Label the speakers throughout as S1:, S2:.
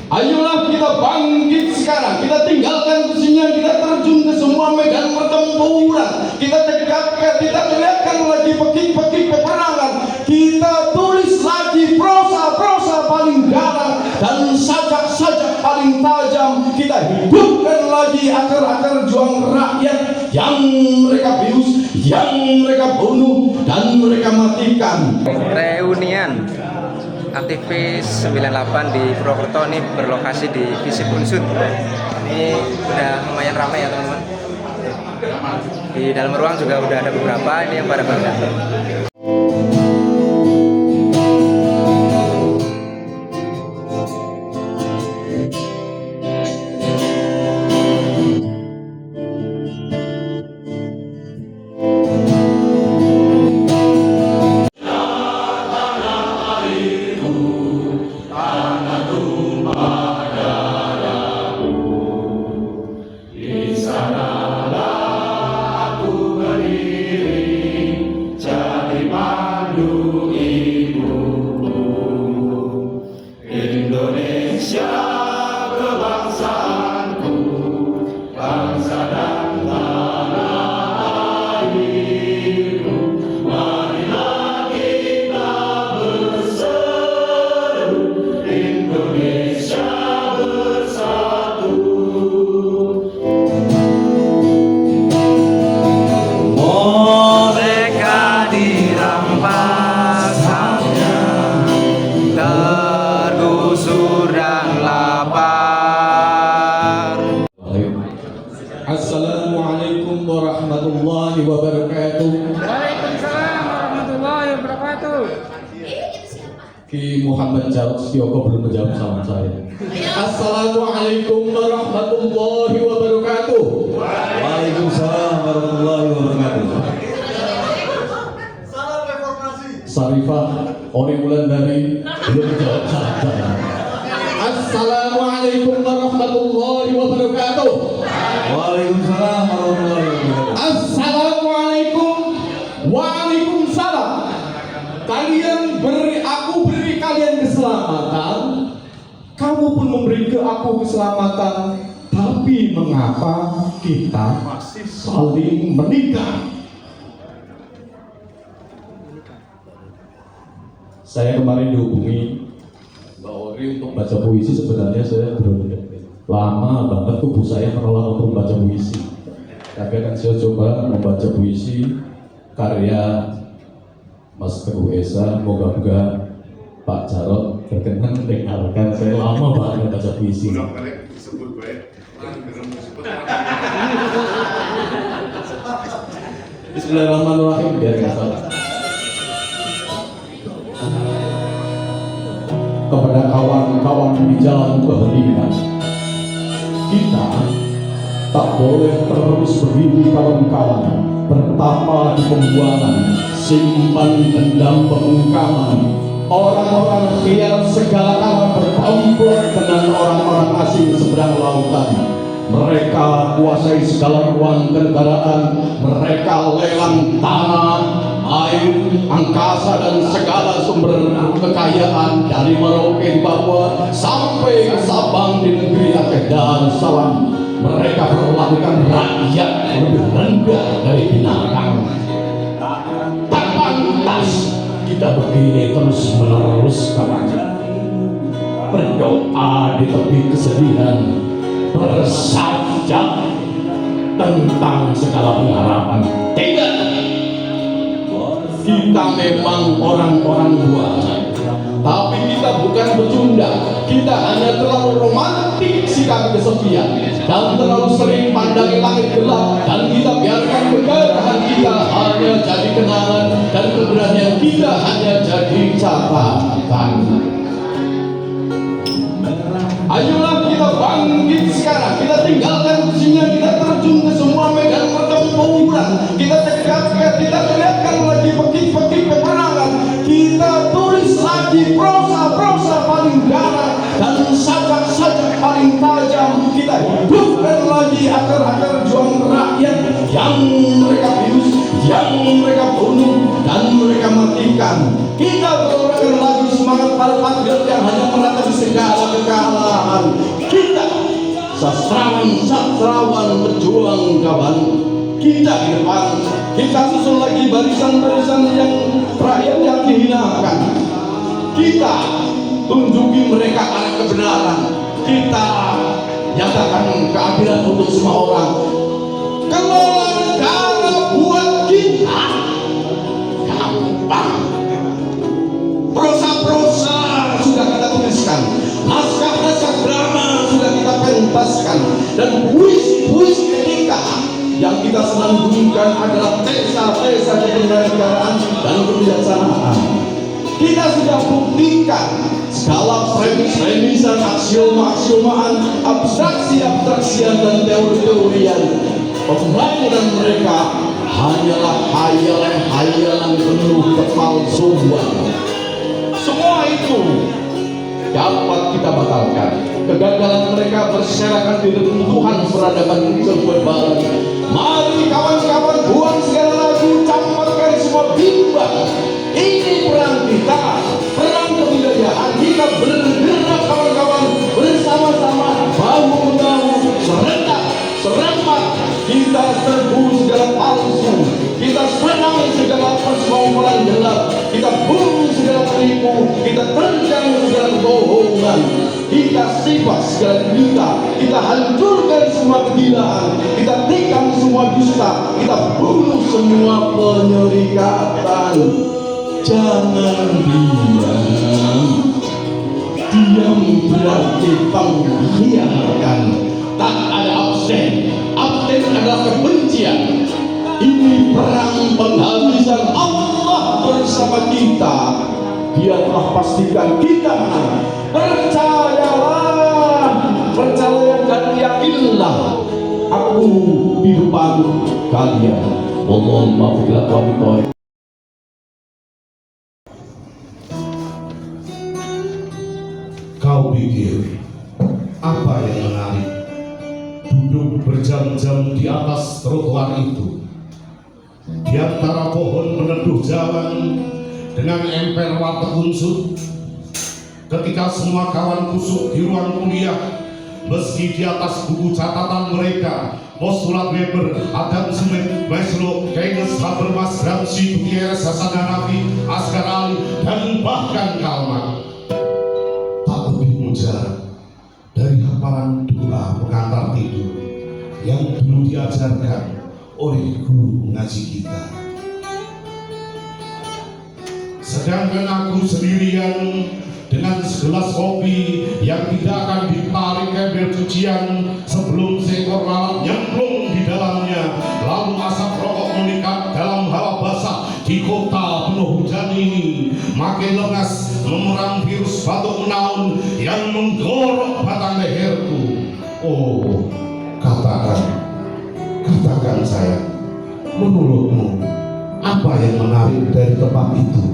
S1: Ayolah kita bangkit sekarang, kita tinggalkan kesunyian, kita terjun ke semua medan pertempuran, kita tegakkan, kita teriakkan lagi pekik-pekik peperangan, kita tulis lagi prosa-prosa paling garang dan sajak-sajak paling tajam, kita hidupkan lagi akar-akar juang rakyat yang mereka bius, yang mereka bunuh dan mereka matikan.
S2: Reunian aktivis 98 di Purwokerto ini berlokasi di Visip Unsur. Ini udah lumayan ramai ya teman-teman. Di dalam ruang juga udah ada beberapa ini yang pada bangga.
S1: Assalamualaikum warahmatullahi wabarakatuh.
S3: Waalaikumsalam warahmatullahi wabarakatuh.
S1: Ki Muhammad Jarod Setioko belum menjawab salam saya. Assalamualaikum warahmatullahi wabarakatuh.
S4: Waalaikumsalam warahmatullahi wabarakatuh.
S5: Salam reformasi.
S1: Sarifah Ori Wulandari belum menjawab salam saya. Assalamualaikum warahmatullahi wabarakatuh.
S4: Waalaikumsalam warahmatullahi wabarakatuh.
S1: Assalamualaikum. Waalaikumsalam. Aku beri kalian keselamatan, kamu pun memberi ke aku keselamatan. Tapi mengapa kita masih saling menikah? Saya kemarin dihubungi Mbak Ori untuk baca puisi. Sebenarnya saya belum lama banget tubuh saya menolak untuk membaca puisi. Tapi akan saya coba membaca puisi karya Mas Teguh Esa. Moga-moga Pak Jarod berkenan mendengarkan. Saya lama banget baca puisi. Bismillahirrahmanirrahim. Biar nggak salah. Kepada kawan-kawan di jalan keheningan, kita tak boleh terus begini kawan-kawan, bertapa di pembuangan, simpan dendam pengungkaman. Orang-orang khial segala arah berkomplot dengan orang-orang asing seberang lautan. Mereka kuasai segala ruang kenegaraan, mereka lelang tanah, air, angkasa dan segala sumber kekayaan dari Merauke di Papua sampai ke Sabang di negeri Aceh Darussalam. Mereka perlakukan rakyat lebih rendah dari binatang. Tak pantas kita begini terus menerus kawan. Berdoa di tepi kesedihan, bersajak tentang segala pengharapan. Tidak, kita memang orang-orang buana, tapi kita bukan pecundang. Kita hanya terlalu romantik sikap kesepian dan terlalu sering pandangi langit gelap, dan kita biarkan kegagahan kita hanya jadi kenangan dan keberanian kita hanya jadi catatan. Ayolah kita bangkit sekarang, kita tinggalkan kesunyian, kita terjun ke semua medan pertempuran, kita tegakkan, kita teriakkan lagi pekik-pekik peperangan, kita tulis lagi prosa-prosa paling garang dan sajak-sajak paling tajam, kita hidupkan lagi akar-akar juang rakyat yang mereka bius, yang mereka bunuh dan mereka matikan. Kita berorangkan lagi semangat para patriot yang hanya menghadapi segala kekalahan. berjuang kawan. Kita di depan, kita susul lagi barisan-barisan yang rakyat yang dihinakan. Kita tunjuki mereka arah kebenaran. Kita nyatakan keadilan untuk semua orang. Kelola negara buat kita gampang. Prosa-prosa sudah kita tuliskan, naskah-naskah drama sudah kita pentaskan, dan puisi-puisi etika yang kita senandungkan adalah tesa-tesa kebenaran dan kebijaksanaan. Kita sudah buktikan segala premis-premisan, aksioma-aksiomaan, abstraksi-abstraksian dan teori-teorian pembangunan mereka hanyalah hayalan-hayalan penuh kepalsuan. Semua itu dapat kita batalkan. Kegagalan mereka berserakan di runtuhan peradaban kebebalan. Mari kawan-kawan, buang segala lagu, campakkan semua bimbang. Ini perang kita, perang kebudayaan. Kita bergerak kawan-kawan, bersama-sama, bahu-membahu, serentak, serampat. Kita serbu segala palsu, kita serang segala persekongkolan gelap, kita bunuh segala penipu, kita terjang segala kebohongan, kita sifat segala dusta, kita hancurkan semua kegilaan, kita tikam semua dusta, kita bunuh semua penyerikatan. Jangan diam berarti pengkhianatan. Tak ada absen adalah kebencian. Ini perang penghabisan. Allah bersama kita. Dia telah pastikan kita menang. Percayalah dan yakinlah, aku di depan kalian. Wallahul muwaffiq.
S5: Kau pikir apa yang menarik duduk berjam-jam di atas trotoar itu, di antara pohon peneduh jalan dengan emper warteg unsur, ketika semua kawan kusuk di ruang kuliah, meski di atas buku catatan mereka postulat Weber, Adam Smith, Maslow, Keynes, Habermas, Gramsci, Gutierrez, Hasan Hanafi, Asghar Ali, dan bahkan Karl Marx. Tak lebih mujarab dari hafalan doa pengantar tidur yang dulu diajarkan oleh guru mengaji kita. Sedangkan aku sendirian dengan segelas kopi yang tidak akan ditarik ember cucian sebelum seekor lalat nyemplung di dalamnya, lalu asap rokok mengikat dalam hawa basah di kota penuh hujan ini, makin lengas memerang virus batuk menaun yang menggorok batang leherku. Oh, katakan saya, menurutmu apa yang menarik dari tempat itu?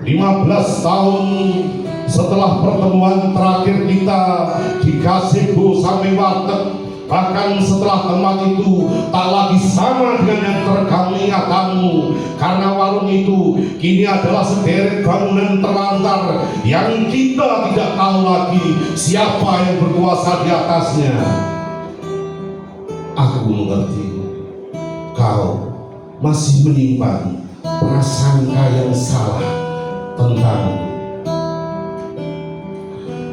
S5: 15 tahun setelah pertemuan terakhir kita di gazebo samping warteg, bahkan setelah tempat itu tak lagi sama dengan yang terekam ingatanmu, karena warung itu kini adalah sederet bangunan terlantar yang kita tidak tahu lagi siapa yang berkuasa di atasnya. Aku mengerti kau masih menyimpan prasangka yang salah tentang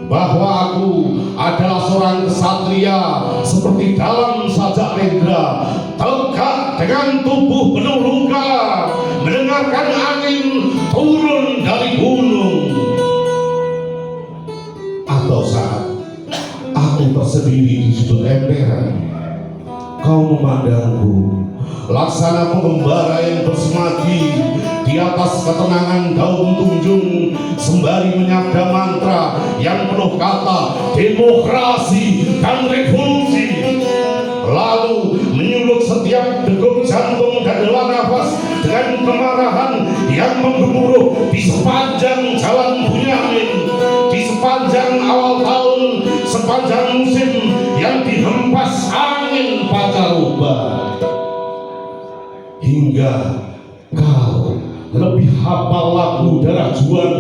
S5: bahwa aku adalah seorang kesatria seperti dalam sajak Rendra, tegak dengan tubuh penuh luka, mendengarkan angin turun dari gunung. Atau saat aku tersendiri di sudut emperan, kau memandangku laksana pengembara yang bersemadi di atas ketenangan daun tunjung sembari menyabda mantra yang penuh kata demokrasi dan revolusi, lalu menyulut setiap degup jantung dan hela nafas dengan kemarahan yang menggemuruh di sepanjang jalan Bunyamin, di sepanjang awal tahun, sepanjang musim yang dihempas angin pancaroba. Hingga kau lebih hafal lagu Darah Juang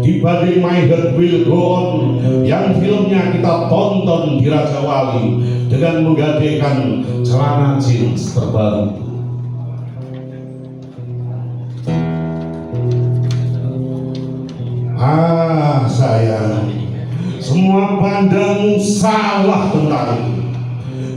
S5: dibanding My Heart Will Go On yang filmnya kita tonton di Raja Wali dengan menggadaikan celana jeans terbaru. Sayang, semua pandangmu salah tentangku.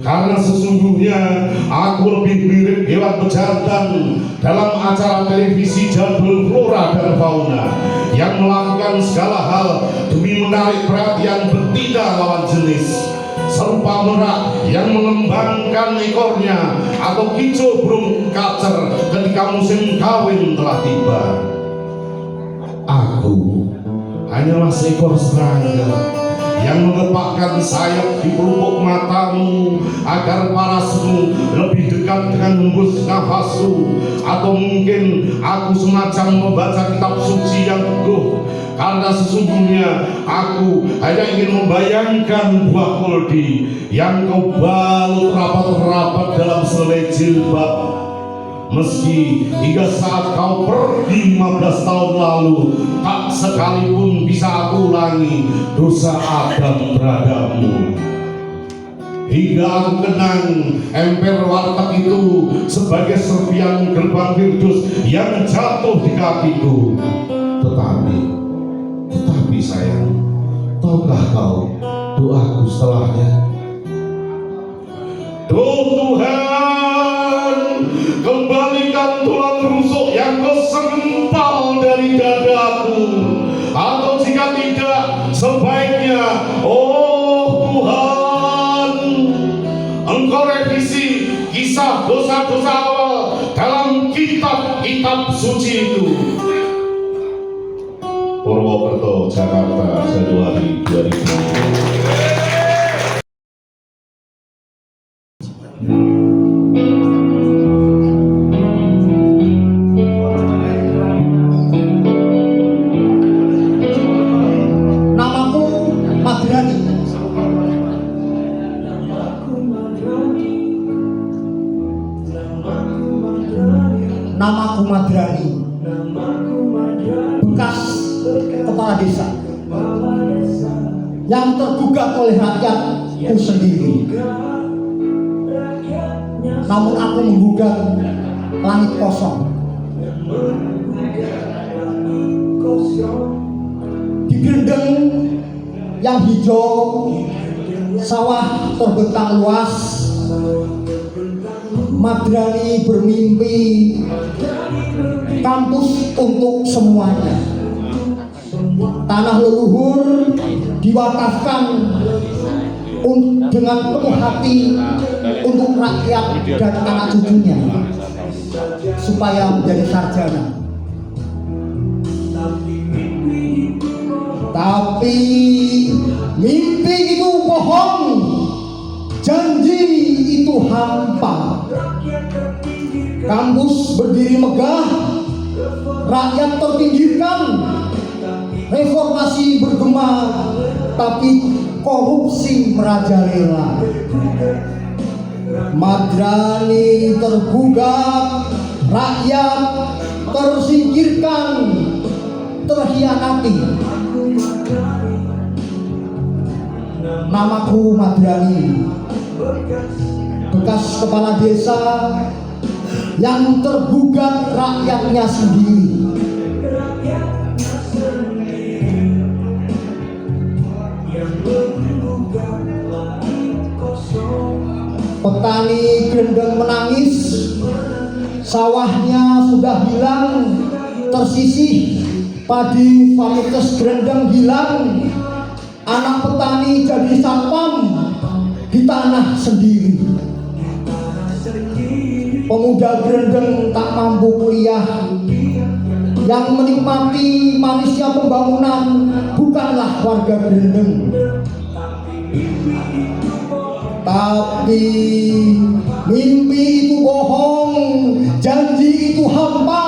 S5: Karena sesungguhnya aku lebih mirip hewan pejantan dalam acara televisi jadul Flora dan Fauna yang melakukan segala hal demi menarik perhatian betina lawan jenis, serupa merak yang mengembangkan ekornya atau kicau burung kacer ketika musim kawin telah tiba. Aku hanyalah seekor serangga yang mengepakkan sayap di pelupuk matamu agar parasmu lebih dekat dengan hembus nafasku, atau mungkin aku semacam membaca kitab suci yang teguh, karena sesungguhnya aku hanya ingin membayangkan buah koldi yang kau balut rapat-rapat dalam selai jilbab. Meski hingga saat kau pergi 15 tahun lalu, tak sekalipun bisa aku ulangi dosa Adam terhadapmu. Hingga aku kenang emper warteg itu sebagai serpian gerbang Firdaus yang jatuh di kakiku. Tetapi sayang, tahukah kau doaku setelahnya? Tuhan, kembalikan tulang rusuk yang kau sempal dari dadaku, atau jika tidak, sebaiknya, oh Tuhan, Engkau revisi kisah dosa-dosa awal dalam kitab-kitab suci itu. Purwokerto, Jakarta, Januari 2000.
S6: Namaku Madrani, bekas kepala desa yang tergugat oleh rakyatku sendiri. Namun aku menggugat langit kosong. Di gendeng yang hijau, sawah terbentang luas, Madrani bermimpi kampus untuk semuanya. Tanah leluhur diwakafkan dengan penuh hati untuk rakyat dan anak cucunya supaya menjadi sarjana. Tapi mimpi itu bohong, janji itu hampa. Kampus berdiri megah, rakyat terpinggirkan, reformasi bergema, tapi korupsi merajalela. Madrani tergugat, rakyat tersingkirkan, terhianati. Namaku Madrani, bekas kepala desa yang tergugat rakyatnya sendiri. Petani gendeng menangis, sawahnya sudah hilang, tersisih, padi varietas gendeng hilang, anak petani jadi satpam di tanah sendiri. Pemuda gendeng tak mampu kuliah, yang menikmati manisnya pembangunan bukanlah warga gendeng. Tapi mimpi itu bohong, janji itu hampa.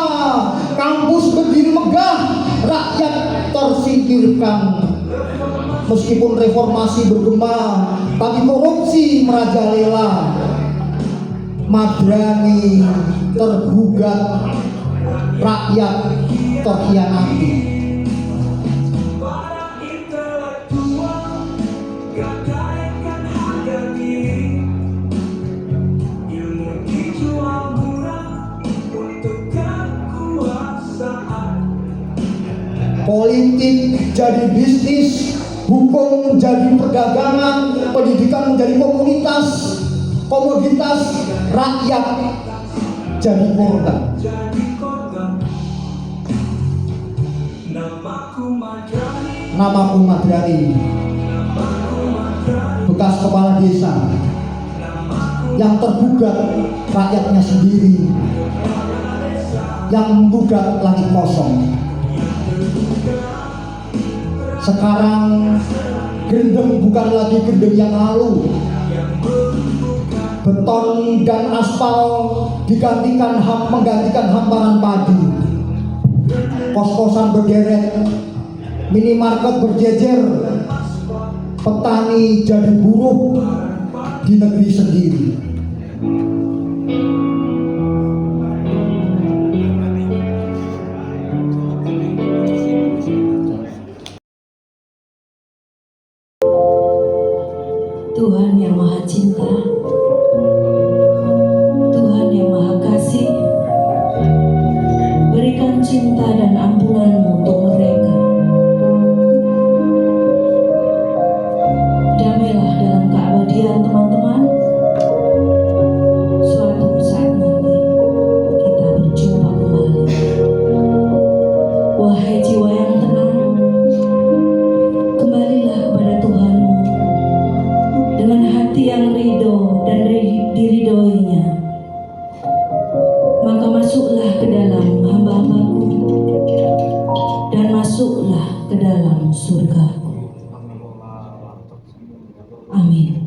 S6: Kampus berdiri megah, rakyat tersingkirkan. Meskipun reformasi bergema, tapi korupsi merajalela. Madrani tergugat, rakyat terhianati. politik jadi bisnis, hukum menjadi perdagangan, pendidikan menjadi komoditas, rakyat jadi korban. Namaku Madrani, bekas kepala desa yang tergugat rakyatnya sendiri, yang menggugat langit kosong. Sekarang gendeng bukan lagi gendeng yang lalu. Beton dan aspal menggantikan hamparan padi. Kos-kosan berderet, minimarket berjejer, petani jadi buruh di negeri sendiri.
S7: Tuhan yang Maha Cinta, Tuhan yang Maha Kasih, berikan cinta dan ampunan-Mu untuk mereka. Damailah dalam keabadian teman-teman. Suatu saat nanti kita berjumpa kembali. Wahai jiwa yang tenang, kembalilah kepada Tuhan-Mu dengan hati yang ridho dan diridhoinya. Maka masuklah ke dalam hamba-hambaku dan masuklah ke dalam surgaku. Amin.